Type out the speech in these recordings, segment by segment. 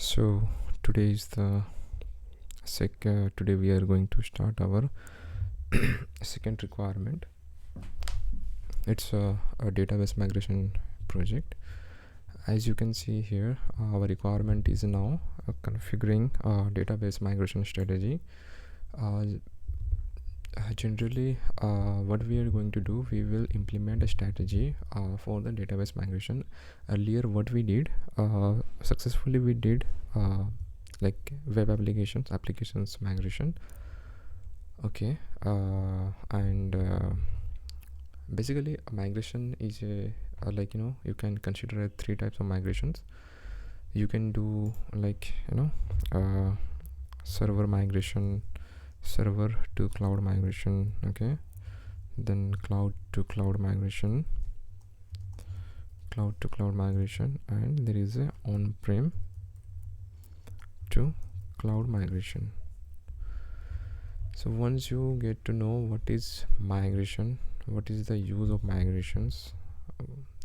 So today is the today we are going to start our second requirement. It's a database migration project. As you can see here, our requirement is now configuring a database migration strategy. Generally, what we are going to do, we will implement a strategy for the database migration. Earlier, what we did successfully, we did like web applications migration. Okay, and basically a migration is a you can consider three types of migrations. You can do server migration, server to cloud migration, okay, then cloud to cloud migration, and there is a on-prem to cloud migration. So once you get to know what is migration, what is the use of migrations,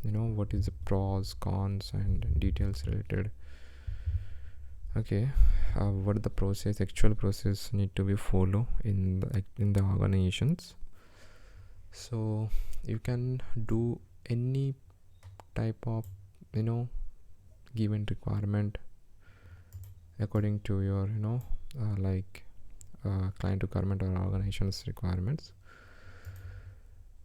what is the pros, cons, and details related, okay, what the actual process need to be follow in the organizations. So you can do any type of given requirement according to your client requirement or organization's requirements.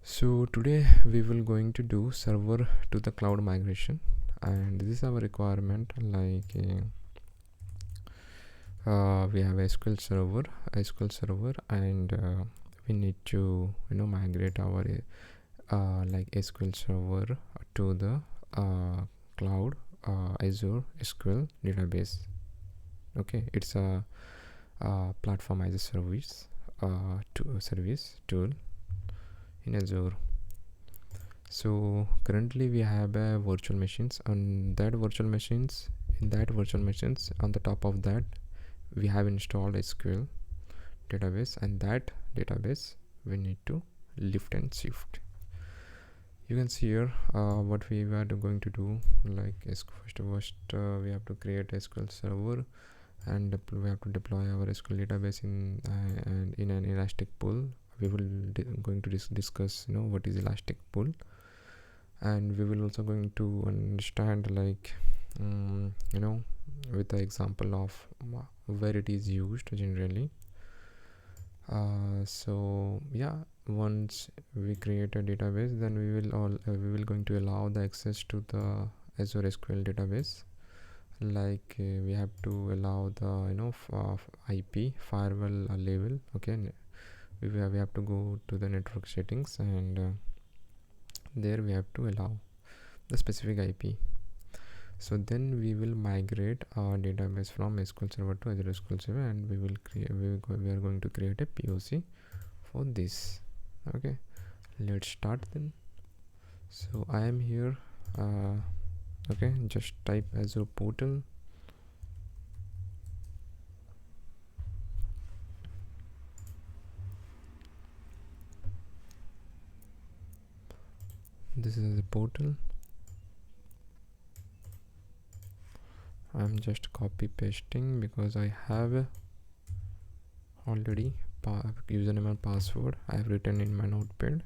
So today we will going to do server to the cloud migration, and this is our requirement. We have SQL server, and we need to migrate our SQL server to the cloud Azure SQL Database. Okay, it's a platform as a service tool in Azure. So currently we have virtual machines. On that virtual machines, on the top of that, we have installed SQL database, and that database we need to lift and shift. You can see here what we are going to do. First we have to create SQL server, and we have to deploy our SQL database in an elastic pool. We will going to discuss what is elastic pool, and we will also going to understand with the example of where it is used generally. So yeah, once we create a database, then we will going to allow the access to the Azure SQL database. We have to allow the IP firewall level. Okay, we have to go to the network settings, and there we have to allow the specific IP. So then we will migrate our database from SQL Server to Azure SQL Server, and we are going to create a POC for this. Okay, let's start then. So I am here. Okay, just type Azure portal. This is the portal. I'm just copy pasting because I have already username and password I have written in my notepad,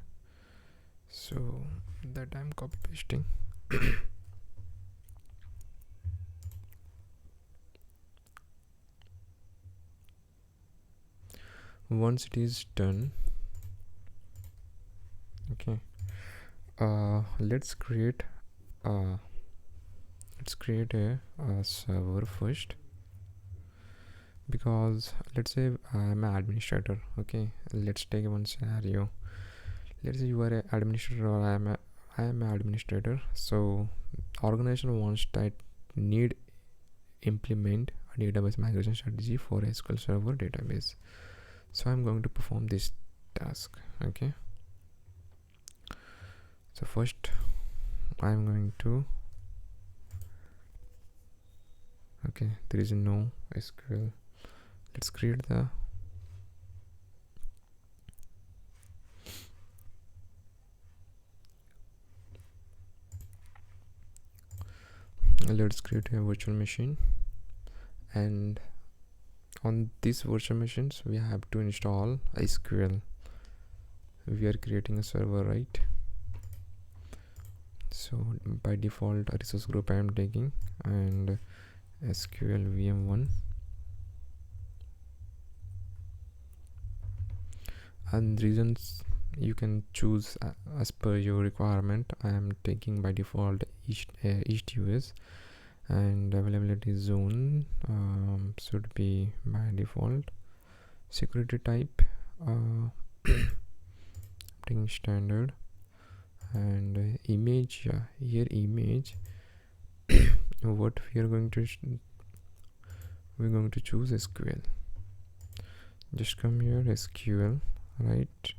so that I'm copy pasting. Once it is done, okay, let's create a server first, because let's say I'm an administrator. Okay, let's take one scenario. Let's say you are an administrator or I am an administrator. So organization wants that need implement a database migration strategy for SQL Server database. So I'm going to perform this task. Okay, so first I'm going to there is no SQL. Let's create the let's create a virtual machine. and on these virtual machines we have to install SQL. We are creating a server, right? So by default, a resource group I am taking, and SQL VM1, and reasons you can choose as per your requirement. I am taking by default East US, and availability zone should be by default. Security type taking standard, and image, here image what we are going to we're going to choose SQL. Just come here, SQL, right,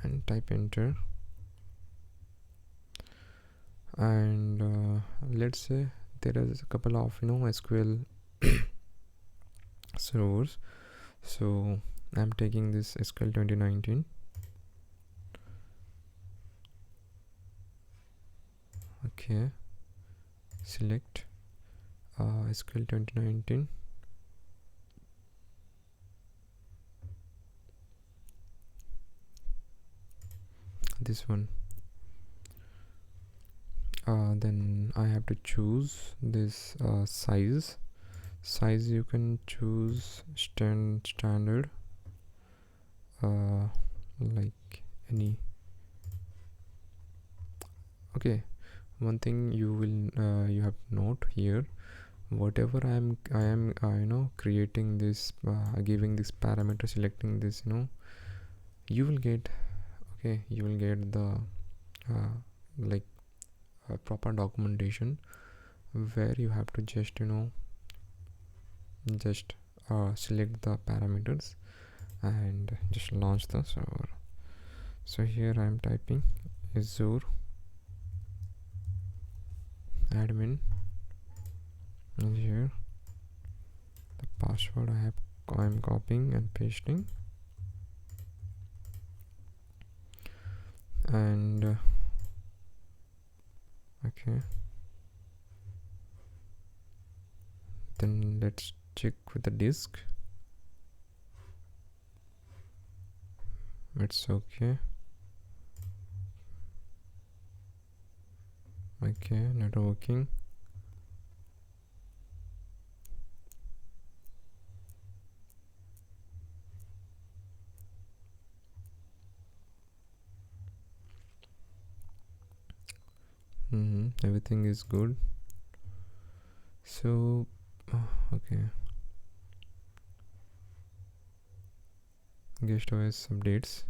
and type enter, and let's say there is a couple of SQL servers. So I'm taking this SQL 2019. Okay, select SQL 2019. This one. Then I have to choose this size. You can choose standard, like any. Okay, one thing you will you have to note here, whatever I am creating this, giving this parameter, selecting this, you will get, okay, you will get the like proper documentation where you have to just select the parameters and just launch the server. So here I am typing Azure admin, and here the password I am copying and pasting, and okay, then let's check with the disk. It's okay. Okay, not working. Everything is good. So okay, guest OS updates,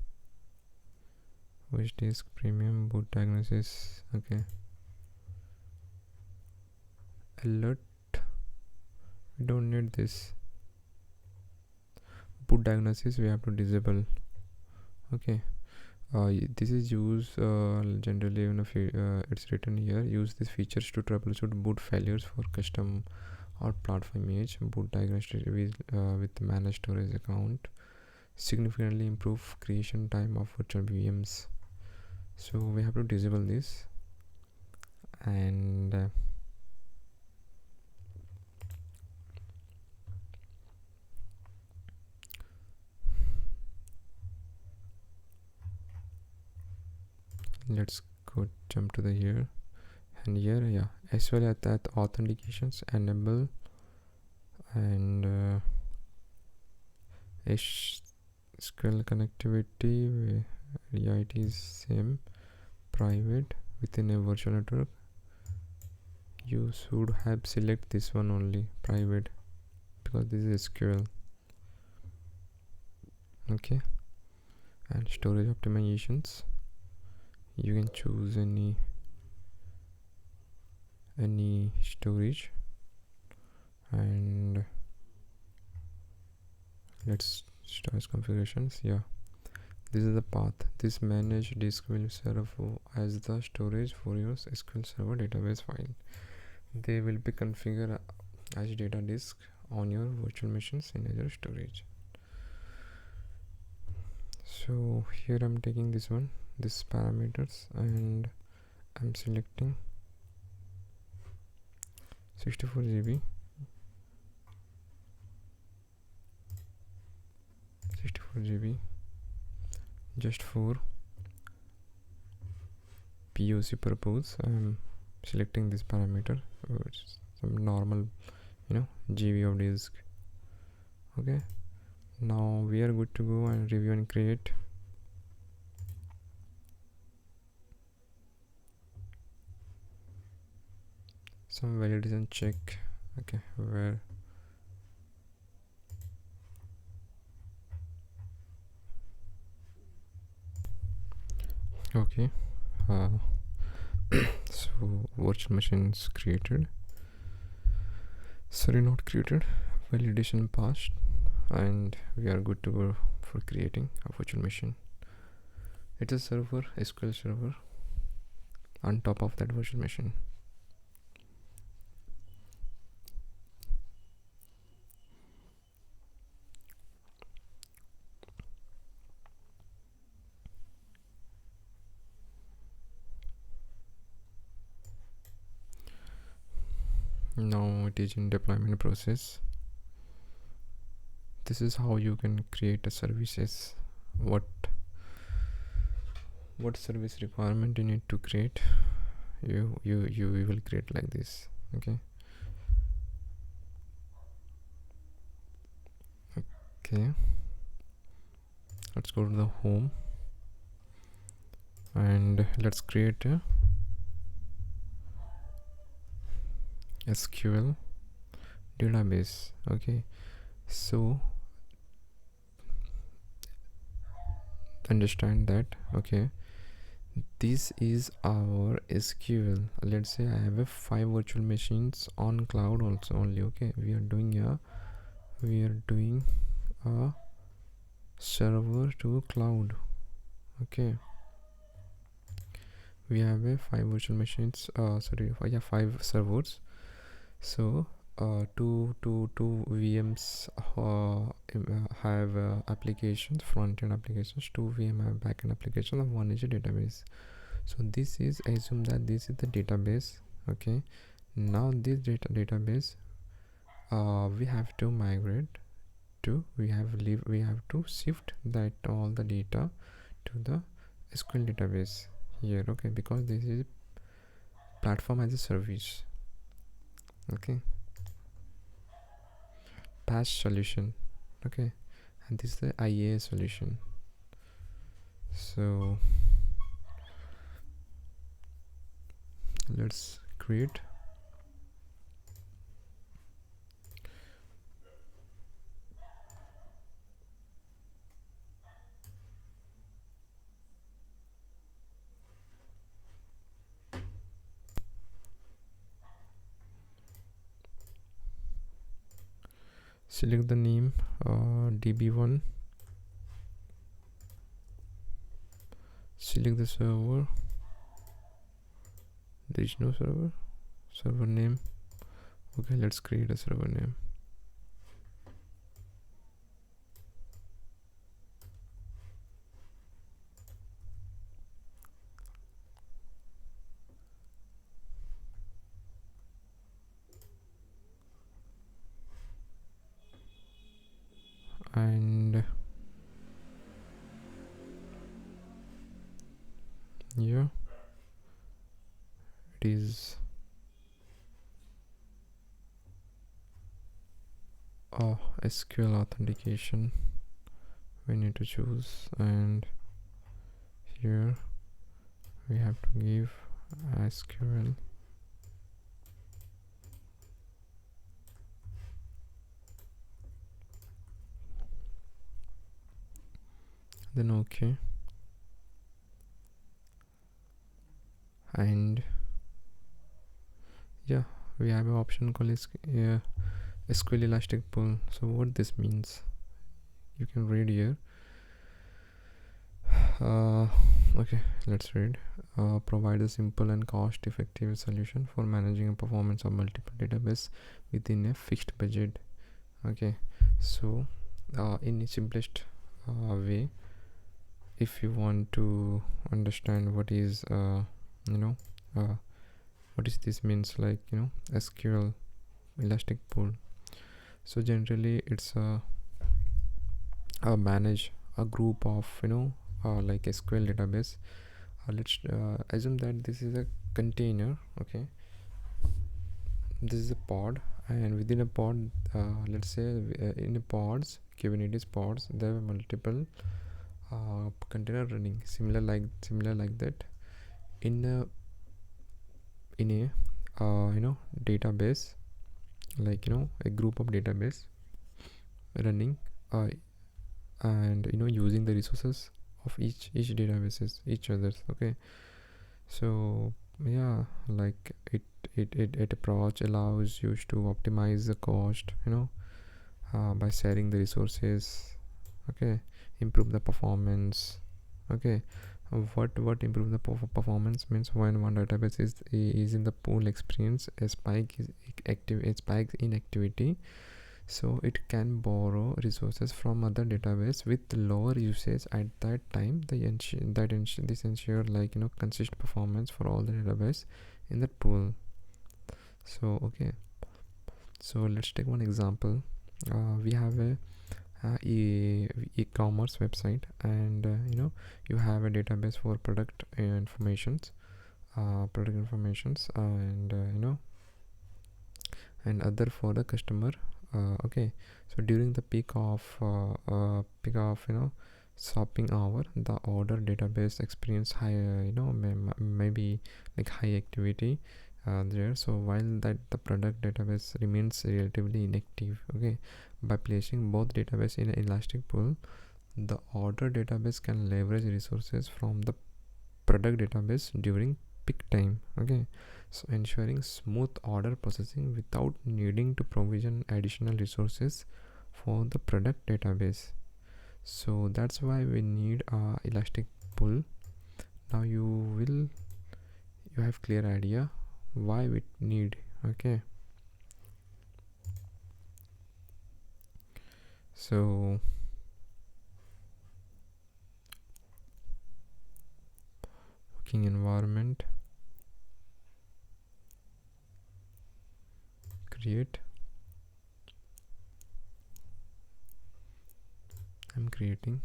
which disk, premium, boot diagnosis. Okay, alert, we don't need this. Boot diagnosis we have to disable. Okay, this is used generally it's written here, use these features to troubleshoot boot failures for custom or platform image. Boot diagnosis with managed storage account significantly improve creation time of virtual VMs. So we have to disable this, and let's go jump to the here, and here, yeah, as well as that authentications enable, and SQL connectivity reality is same, private within a virtual network. You should have select this one only, private, because this is SQL. Okay, and storage optimizations, you can choose any storage, and let's start configurations. Yeah, this is the path. This managed disk will serve as the storage for your SQL Server database file. They will be configured as data disk on your virtual machines in Azure storage. So here I'm taking this one, this parameters, and I'm selecting 64 GB. GB, just for POC purpose I'm selecting this parameter, it's some normal GB of disk. Okay, now we are good to go and review and create. Some validation check. Okay, where okay, so virtual machines created, sorry, not created, validation passed, and we are good to go for creating a virtual machine. It's a server, SQL server on top of that virtual machine. Now it is in deployment process. This is how you can create a services. What service requirement you need to create, you will create like this. Okay, let's go to the home and let's create a SQL database. Okay, so understand that. Okay, this is our SQL. Let's say I have 5 virtual machines on cloud also only. Okay, we are doing a server to cloud. Okay, we have 5 virtual machines, 5 servers. So two VMs have applications, front-end applications, 2 VM have back-end applications, and 1 is a database. So this is, assume that this is the database. Okay, now this database we have to migrate to, we have to shift that all the data to the SQL database here. Okay, because this is platform as a service. Okay, PaaS solution. Okay, and this is the IaaS solution. So let's create. Select the name, DB1. Select the server. There is no server name. Okay, let's create a server name. And yeah, it is SQL authentication we need to choose, and here we have to give SQL then okay, and yeah, we have an option called SQL elastic pool. So what this means, you can read here. Okay, let's read. Provide a simple and cost-effective solution for managing the performance of multiple database within a fixed budget. Okay, so in the simplest way, if you want to understand what is what is this means, like SQL elastic pool. So generally it's a manage a group of like SQL database. Let's assume that this is a container. Okay, this is a pod, and within a pod, let's say in the pods, Kubernetes pods, there are multiple container running, similar like that in a database, like a group of database running, uh, and using the resources of each databases, each others. Okay, so yeah, like it approach allows you to optimize the cost, by sharing the resources. Okay, improve the performance. Okay, what improve the performance means when one database is in the pool experience a spike in activity, so it can borrow resources from other database with lower usage at that time. This ensure like consistent performance for all the database in that pool. So okay, so let's take one example. We have a e-commerce website, and you have a database for product informations, and and other for the customer. Okay, so during the peak of shopping hour, the order database experience high, maybe like high activity there. So while that the product database remains relatively inactive. Okay, by placing both database in an elastic pool, the order database can leverage resources from the product database during peak time. Okay, so ensuring smooth order processing without needing to provision additional resources for the product database. So that's why we need a elastic pool. Now you have clear idea why we need. Okay, so working environment, create. I'm creating.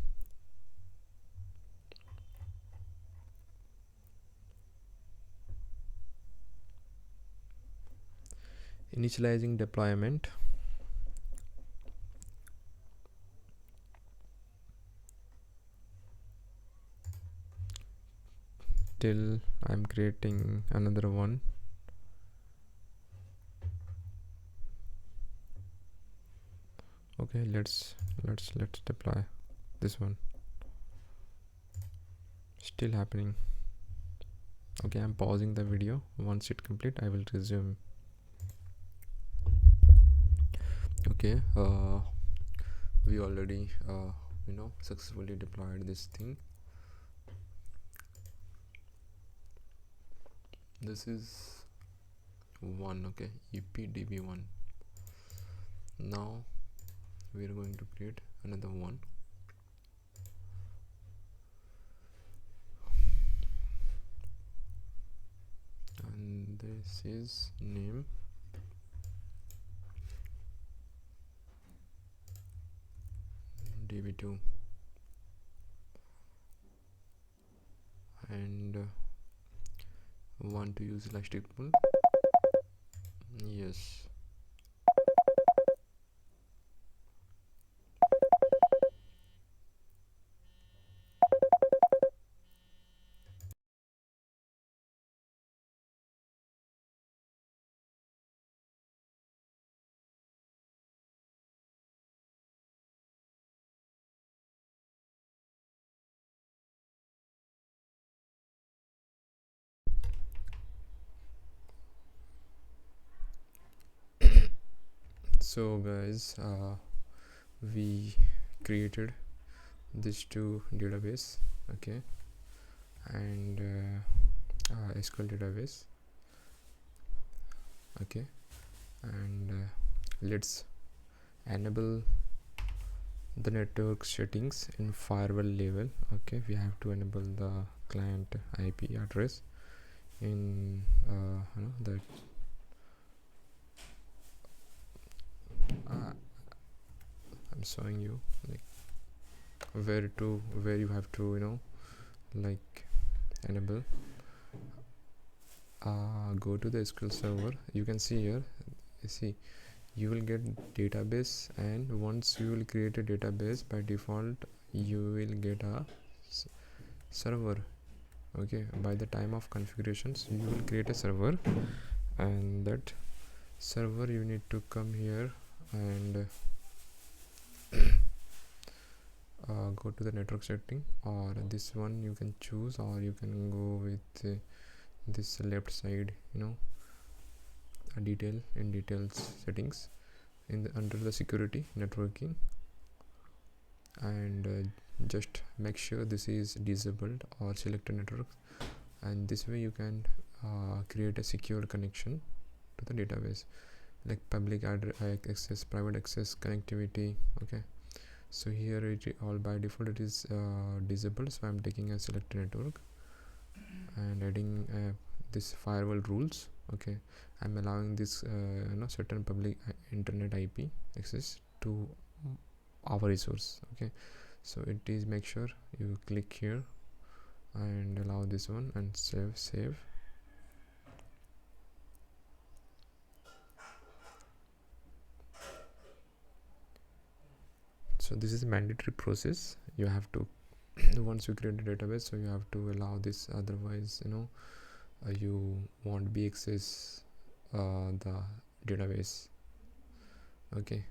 Initializing deployment. Till I'm creating another one. Okay, let's deploy this one. Still happening. Okay, I'm pausing the video. Once it complete, I will resume. Okay, we already successfully deployed this thing. This is one. Okay, epdb1. Now we are going to create another one. And this is name db2, and want to use elastic pool. Yes. So guys, we created these two database. Okay, and SQL database. Okay, and let's enable the network settings in firewall level. Okay, we have to enable the client IP address in the I'm showing you like where you have to like enable. Go to the SQL Server. You can see here, see, you will get database, and once you will create a database, by default you will get a server. Okay, by the time of configurations you will create a server, and that server you need to come here and go to the network setting, or this one you can choose, or you can go with this left side, details settings in under the security networking, and just make sure this is disabled or select a network, and this way you can create a secure connection to the database, like public access, private access, connectivity. Okay, so here it all by default it is disabled, so I'm taking a select network and adding this firewall rules. Okay, I'm allowing this certain public internet IP access to our resource. Okay, so it is, make sure you click here and allow this one and save. So this is a mandatory process. You have to once you create a database, so you have to allow this, otherwise you won't be access the database. Okay,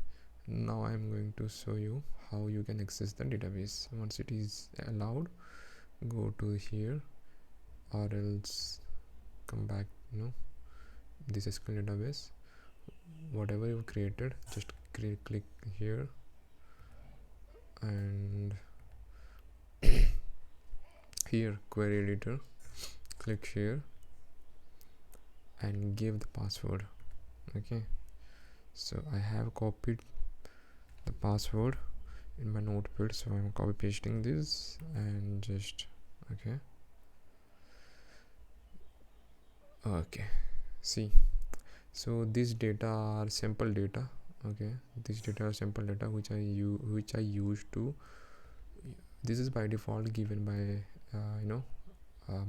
now I'm going to show you how you can access the database. Once it is allowed, go to here, or else come back this SQL database, whatever you created, just click here and here query editor, click here and give the password. Okay, so I have copied the password in my notepad, so I'm copy pasting this and just okay, see, so these data are sample data. Okay, these data are sample data which I use to, this is by default given by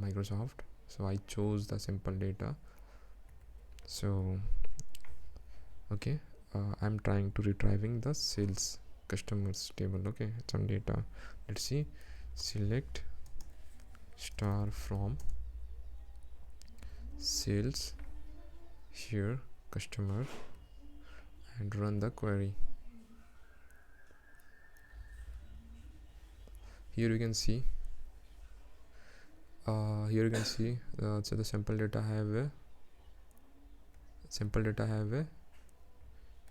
Microsoft, so I chose the sample data. So okay, I'm trying to retrieving the sales customers table. Okay, some data, let's see, select star from sales, here customer, and run the query. Here you can see so the sample data have a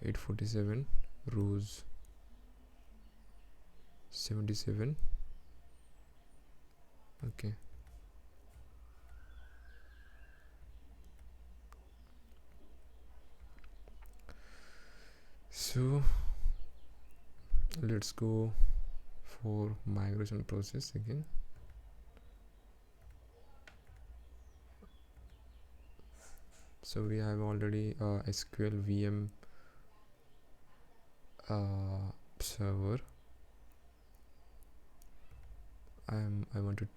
847 rows 77. Okay, so let's go for migration process again. So we have already SQL VM server. I want to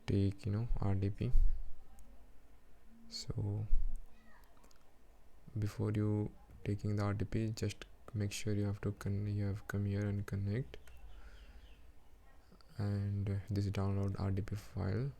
take RDP. So before you taking the RDP, just make sure you have come here and connect, and this download RDP file.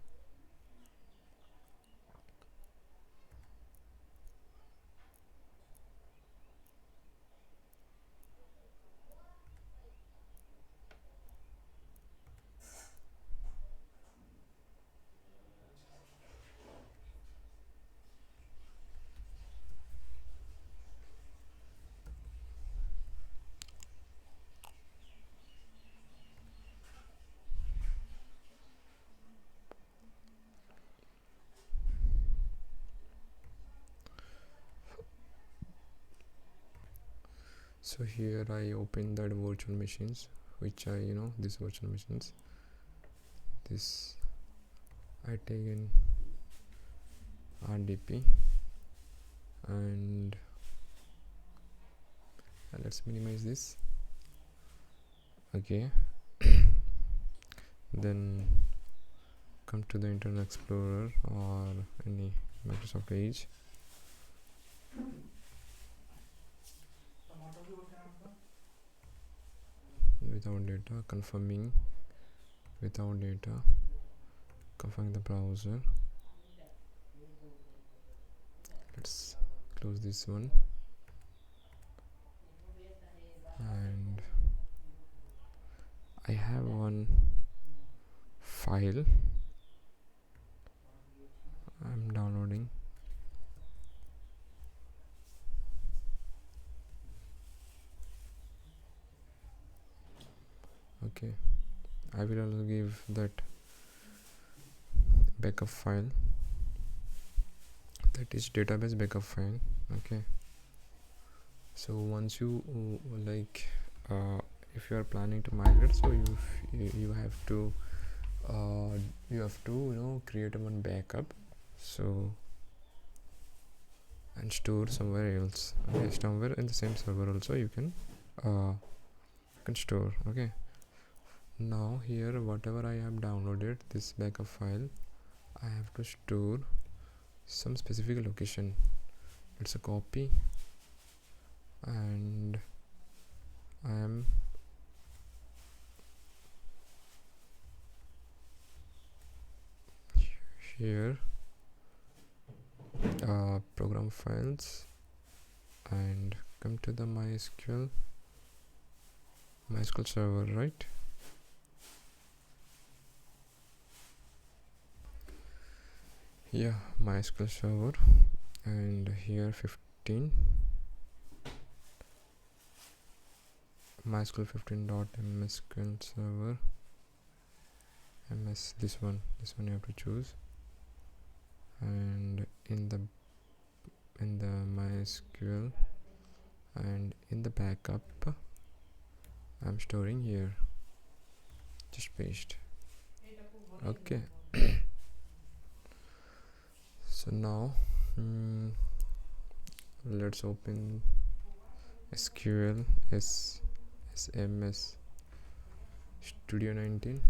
So here I open that virtual machines, which I these virtual machines, this I take in RDP, and let's minimize this. Okay, then come to the Internet Explorer or any Microsoft page. Without data, confirming without data, confirming the browser. Let's close this one, and I have one file I'm downloading. Okay, I will also give that backup file, that is database backup file. Okay, so once you if you are planning to migrate, so you have to create one backup, so and store somewhere else. Okay, somewhere in the same server also you can store. Okay, now here whatever I have downloaded, this backup file, I have to store some specific location. It's a copy, and I am here program files, and come to the MySQL server, right? Yeah, MySQL server, and here 15 MySQL 15.msql server ms, this one you have to choose, and in the MySQL and in the backup I'm storing here, just paste. Okay. So now let's open SQL SMS Studio 19.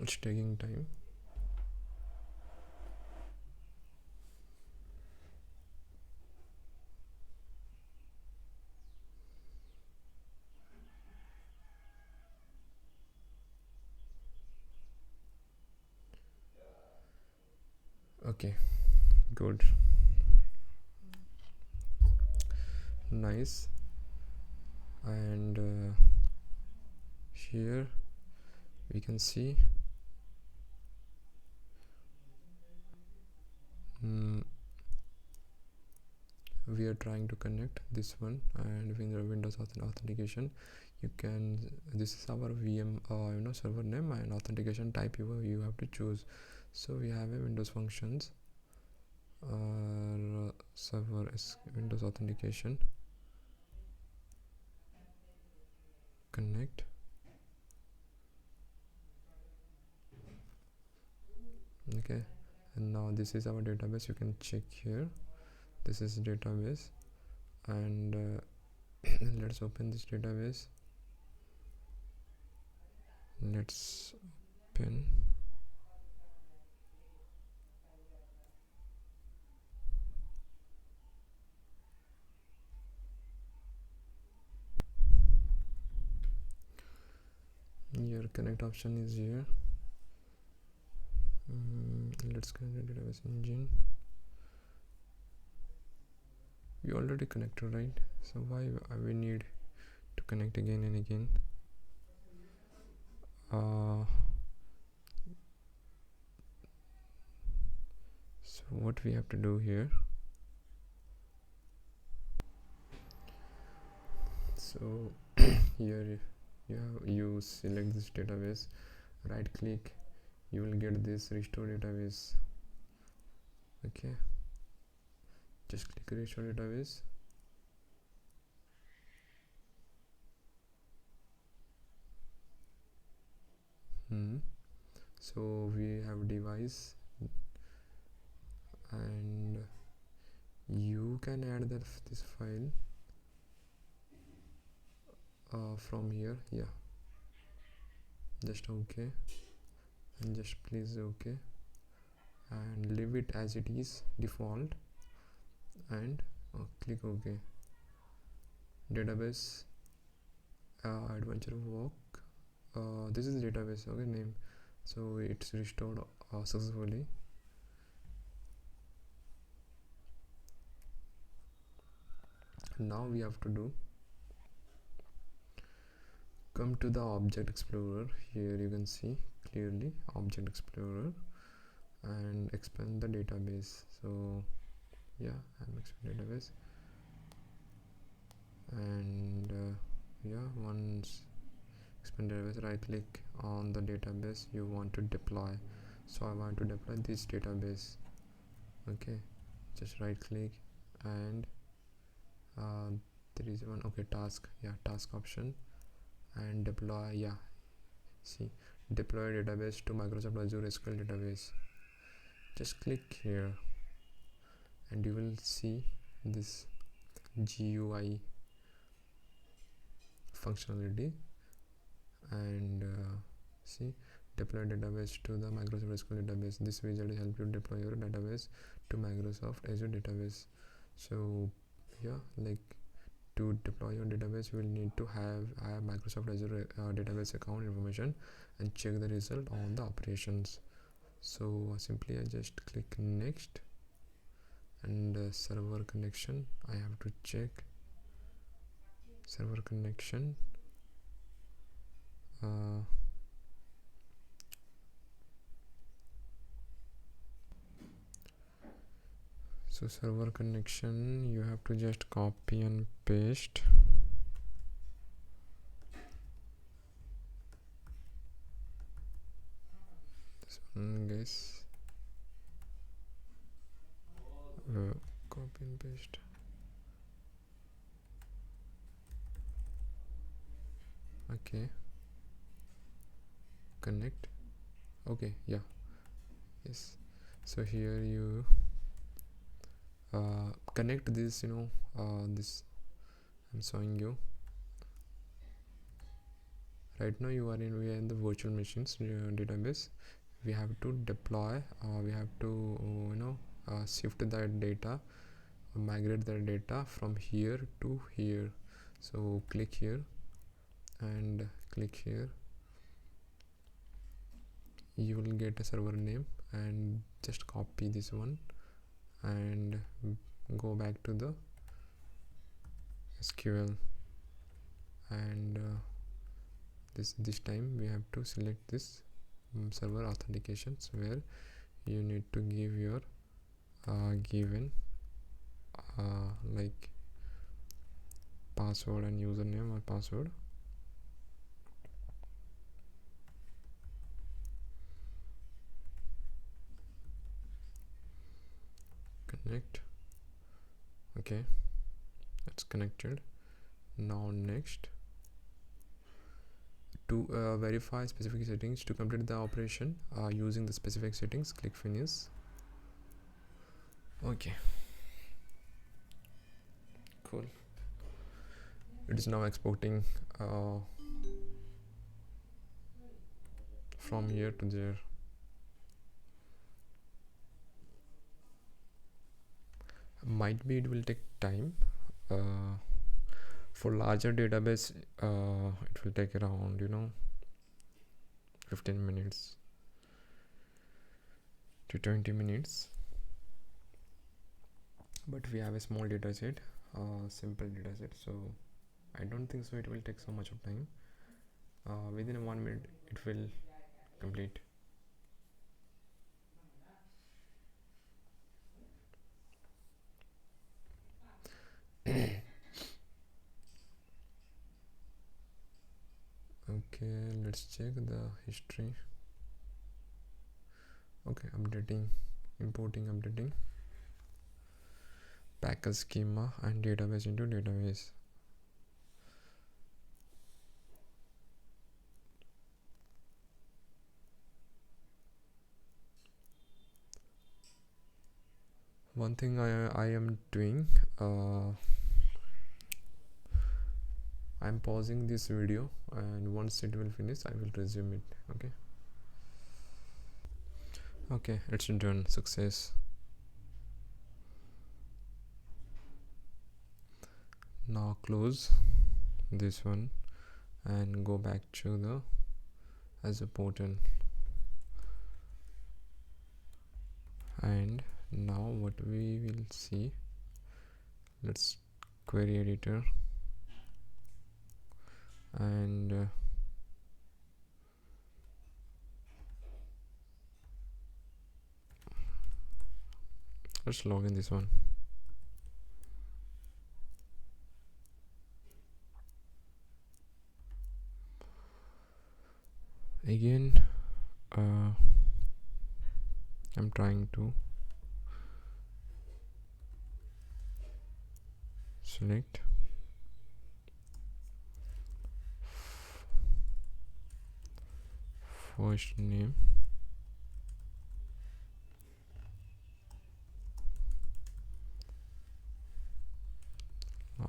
It's taking time. Okay, good, nice. And here we can see we are trying to connect this one, and with the Windows authentication you can, this is our VM server name, and authentication type you have to choose. So we have a Windows functions server is Windows authentication, connect. Okay, and now this is our database. You can check here, this is database, and let's open this database. Let's open. Your connect option is here. Let's connect the database engine. We already connected, right? So why we need to connect again and again? So what we have to do here, so here you select this database, right click, you will get this restore database. Okay, just click restore database, So we have device, and you can add this file from here. Yeah, just okay, and just please okay, and leave it as it is default, and click OK. Database adventure walk. This is database, okay, name. So it's restored successfully. Now we have to do, come to the object explorer. Here you can see clearly object explorer, and expand the database. So yeah, I'm expand database, and yeah, once expand database, right click on the database you want to deploy. So I want to deploy this database. Okay, just right click, and there is one, okay, task, yeah, task option, and deploy. Yeah, see, deploy database to Microsoft Azure SQL Database. Just click here, and you will see this GUI functionality, and see, deploy database to the Microsoft SQL Database. This widget will help you deploy your database to Microsoft Azure Database. So yeah, like, to deploy your database you will need to have Microsoft Azure database account information and check the result on the operations. So simply I just click next, and server connection I have to check. Server connection, so server connection you have to just copy and paste. This one, guys, copy and paste. Okay, connect. Okay, yeah, yes. So here you connect this, this I'm showing you. Right now we are in the virtual machines database. We have to deploy, we have to shift that data, migrate that data from here to here. So click here and click here, you will get a server name, and just copy this one and go back to the SQL, and this time we have to select this server authentications, where you need to give your given like password and username or password. Connect. Okay, that's connected. Now next, to verify specific settings, to complete the operation using the specific settings, click finish. Okay, cool. It is now exporting from here to there. Might be it will take time. For larger database it will take around 15 minutes to 20 minutes, but we have a small data set, simple data set, so I don't think so it will take so much of time. Within 1 minute it will complete. Okay, let's check the history. Okay, updating, importing, updating, package schema and database into database. One thing I am doing, I'm pausing this video, and once it will finish I will resume it. Okay, it's done. Success. Now close this one and go back to the Azure portal. And now what we will see, let's query editor and let's log in this one. Again, I'm trying to select first name,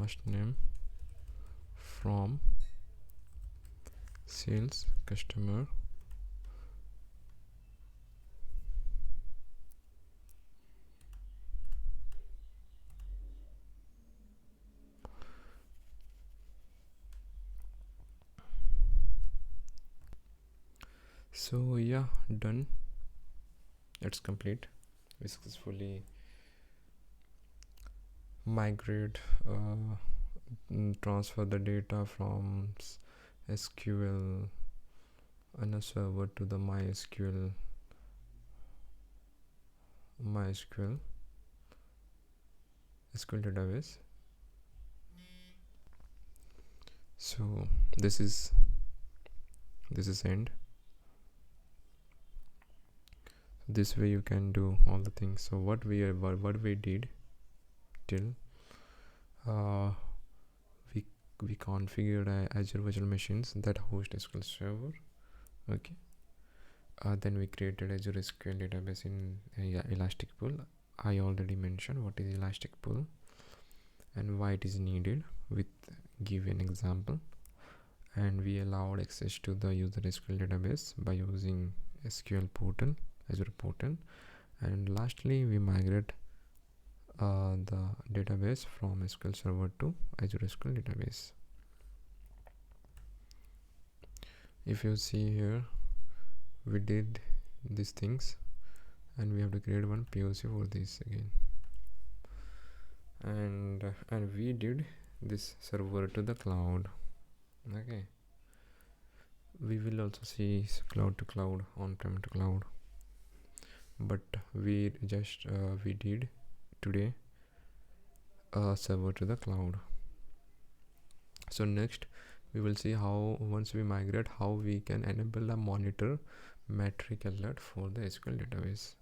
last name, from, sales, customer, so yeah, done. It's complete. We successfully migrate, transfer the data from SQL on a server to the MySQL SQL database. So this is end. This way you can do all the things. So what we did till we configured Azure virtual machines that host SQL Server. Okay. Then we created Azure SQL Database in Elastic Pool. I already mentioned what is Elastic Pool and why it is needed with give an example. And we allowed access to the user SQL database by using SQL portal, Azure portal. And lastly, we migrate the database from SQL Server to Azure SQL Database. If you see here, we did these things, and we have to create one POC for this again. And we did this server to the cloud. Okay. We will also see cloud to cloud, on-prem to cloud. But we just we did today server to the cloud. So next we will see how once we migrate, how we can enable a monitor metric alert for the SQL database.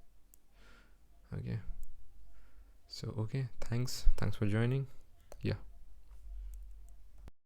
Okay, so okay, thanks for joining. Yeah.